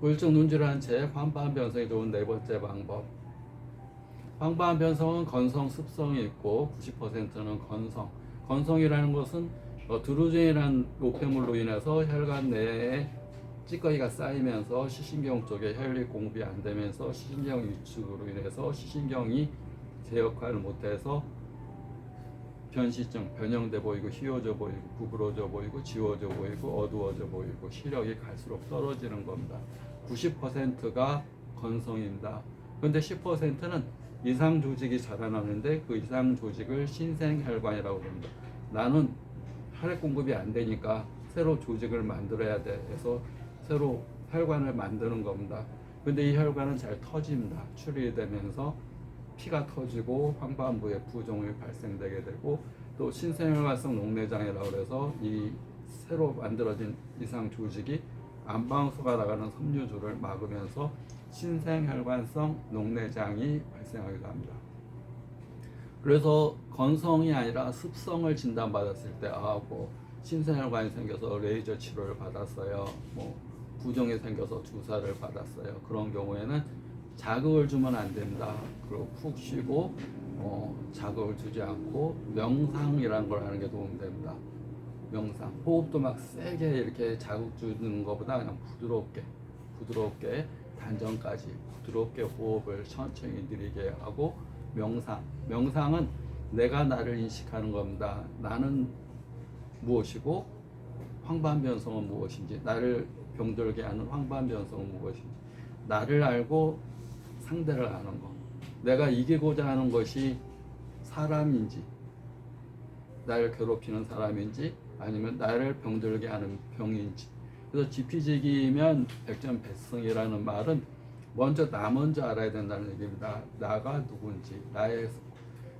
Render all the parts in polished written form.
우울증 눈질한 채 황파한 변성이 좋은 네 번째 방법. 황파한 변성은 건성, 습성이 있고 90%는 건성. 건성이라는 것은 드루젠이라는 노폐물로 인해서 혈관 내에 찌꺼기가 쌓이면서 시신경 쪽에 혈액 공급이 안 되면서 시신경 위축으로 인해서 시신경이 제 역할을 못해서 변시증, 변형돼 보이고 희어져 보이고 구부러져 보이고 지워져 보이고 어두워져 보이고 시력이 갈수록 떨어지는 겁니다. 90%가 건성입니다. 그런데 10%는 이상 조직이 자라나는데 그 이상 조직을 신생혈관이라고 합니다. 나는 혈액 공급이 안 되니까 새로 조직을 만들어야 돼 해서 새로 혈관을 만드는 겁니다. 근데 이 혈관은 잘 터집니다. 출혈되면서 피가 터지고 황반부에 부종이 발생되게 되고 또 신생혈관성 녹내장이라고 해서 이 새로 만들어진 이상 조직이 안방수가 나가는 섬유줄을 막으면서 신생혈관성 녹내장이 발생하기도 합니다. 그래서 건성이 아니라 습성을 진단받았을 때 뭐 신생혈관이 생겨서 레이저 치료를 받았어요. 뭐 부종이 생겨서 주사를 받았어요. 그런 경우에는 자극을 주면 안 된다. 그리고 푹 쉬고 자극을 주지 않고 명상이라는 걸 하는 게 도움이 됩니다. 명상, 호흡도 막 세게 이렇게 자극 주는 것보다 그냥 부드럽게 단전까지 부드럽게 호흡을 천천히 느리게 하고 명상은 내가 나를 인식하는 겁니다. 나는 무엇이고 황반변성은 무엇인지, 나를 병들게 하는 황반변성은 무엇인지, 나를 알고 상대를 아는 것, 내가 이기고자 하는 것이 사람인지, 나를 괴롭히는 사람인지, 아니면 나를 병들게 하는 병인지. 그래서 지피지기면 백전백승이라는 말은 먼저 나 먼저 알아야 된다는 얘기입니다. 나가 누군지, 나의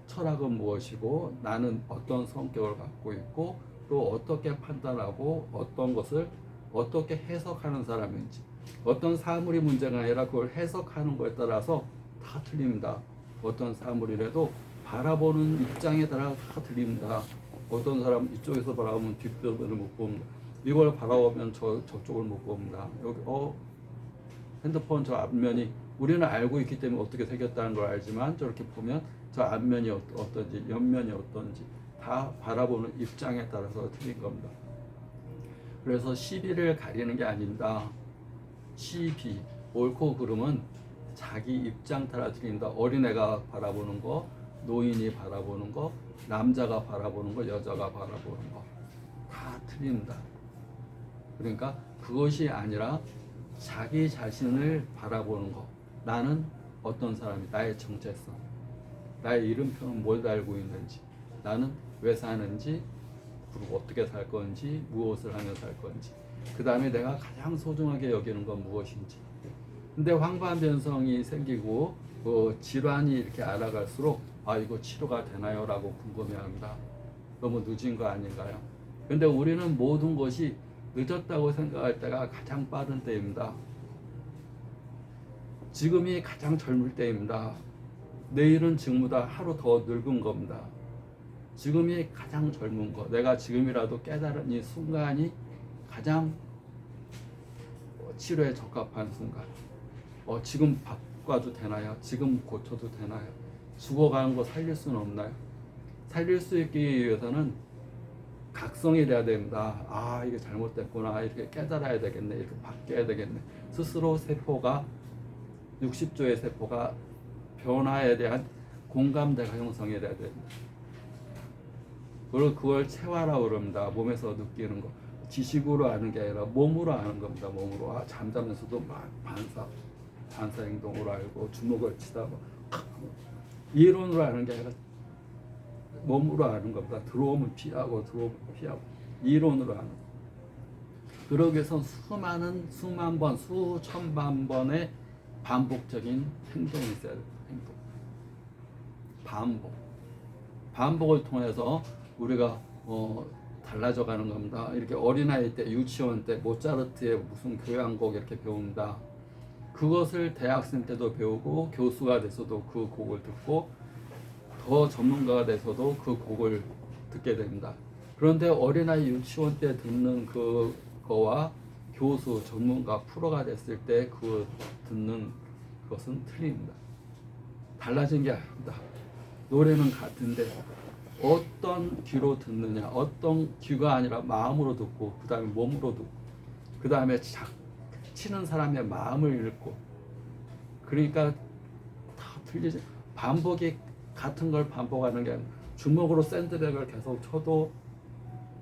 철학은 무엇이고, 나는 어떤 성격을 갖고 있고, 또 어떻게 판단하고 어떤 것을 어떻게 해석하는 사람인지. 어떤 사물이 문제가 아니라 그걸 해석하는 것에 따라서 다 틀립니다. 어떤 사물이라도 바라보는 입장에 따라 다 틀립니다. 어떤 사람 이쪽에서 바라보면 뒷면을 못 봅니다. 이걸 바라보면 저쪽을 못 봅니다. 여기 핸드폰 저 앞면이 우리는 알고 있기 때문에 어떻게 생겼다는 걸 알지만 저렇게 보면 저 앞면이 어떤지 옆면이 어떤지 다 바라보는 입장에 따라서 틀린 겁니다. 그래서 시비를 가리는 게 아닙니다. 시비, 옳고 그름은 자기 입장 따라 틀린다. 어린애가 바라보는 거, 노인이 바라보는 거, 남자가 바라보는 거, 여자가 바라보는 거 다 틀린다. 그러니까 그것이 아니라 자기 자신을 바라보는 거. 나는 어떤 사람이, 나의 정체성, 나의 이름표는 뭘 달고 있는지, 나는 왜 사는지, 그리고 어떻게 살 건지, 무엇을 하며 살 건지, 그 다음에 내가 가장 소중하게 여기는 건 무엇인지. 근데 황반변성이 생기고 질환이 이렇게 알아갈수록 이거 치료가 되나요? 라고 궁금해합니다. 너무 늦은 거 아닌가요? 근데 우리는 모든 것이 늦었다고 생각할 때가 가장 빠른 때입니다. 지금이 가장 젊을 때입니다. 내일은 지금보다 하루 더 늙은 겁니다. 지금이 가장 젊은 거, 내가 지금이라도 깨달은 이 순간이 가장 치료에 적합한 순간. 지금 바꿔도 되나요? 지금 고쳐도 되나요? 죽어가는 거 살릴 수는 없나요? 살릴 수 있기 위해서는 각성이 돼야 됩니다. 이게 잘못됐구나. 이렇게 깨달아야 되겠네. 이렇게 바뀌어야 되겠네. 스스로 세포가 60조의 세포가 변화에 대한 공감대가 형성이 돼야 됩니다. 그리고 그걸 체화라고 그럽니다. 몸에서 느끼는 거. 지식으로 아는 게 아니라 몸으로 아는 겁니다. 몸으로. 잠자면서도 막 반사 행동으로 알고, 주먹을 치다 이론으로 아는 게 아니라 몸으로 아는 겁니다. 들어오면 피하고 이론으로 아는. 그러기 위해서 수만 번, 수천만 번의 반복적인 행동이 있어야 됩니다. 반복을 통해서 우리가 달라져 가는 겁니다. 이렇게 어린아이 때, 유치원 때 모차르트의 무슨 교향곡 이렇게 배웁니다. 그것을 대학생 때도 배우고, 교수가 돼서도 그 곡을 듣고, 더 전문가가 돼서도 그 곡을 듣게 됩니다. 그런데 어린아이 유치원 때 듣는 그거와 교수, 전문가, 프로가 됐을 때 그 듣는 것은 틀립니다. 달라진 게 아닙니다. 노래는 같은데 어떤 귀로 듣느냐, 어떤 귀가 아니라 마음으로 듣고, 그 다음에 몸으로 듣고, 그 다음에 치는 사람의 마음을 읽고, 그러니까 다 틀리지. 반복이 같은 걸 반복하는 게 아니라 주먹으로 샌드백을 계속 쳐도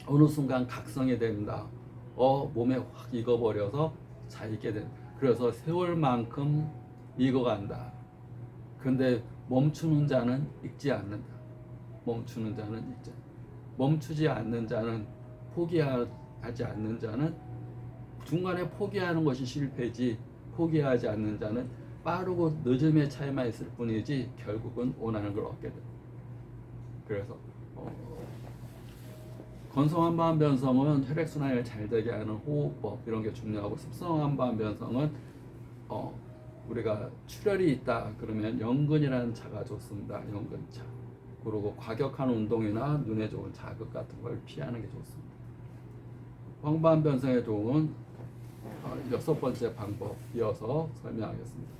어느 순간 각성이 됩니다. 몸에 확 익어버려서 자이게 된다. 그래서 세월만큼 익어간다. 근데 멈추는 자는 익지 않는다. 멈추는 자는 익지 않는다. 멈추지 않는 자는, 포기하지 않는 자는, 중간에 포기하는 것이 실패지, 포기하지 않는 자는 빠르고 늦음의 차이만 있을 뿐이지 결국은 원하는 걸 얻게 된다. 그래서 건성한반 변성은 혈액순환을 잘 되게 하는 호흡법, 이런 게 중요하고, 습성한반 변성은 우리가 출혈이 있다 그러면 연근이라는 차가 좋습니다. 연근차. 그리고 과격한 운동이나 눈에 좋은 자극 같은 걸 피하는 게 좋습니다. 황반 변성의 도움은 6번째 방법 이어서 설명하겠습니다.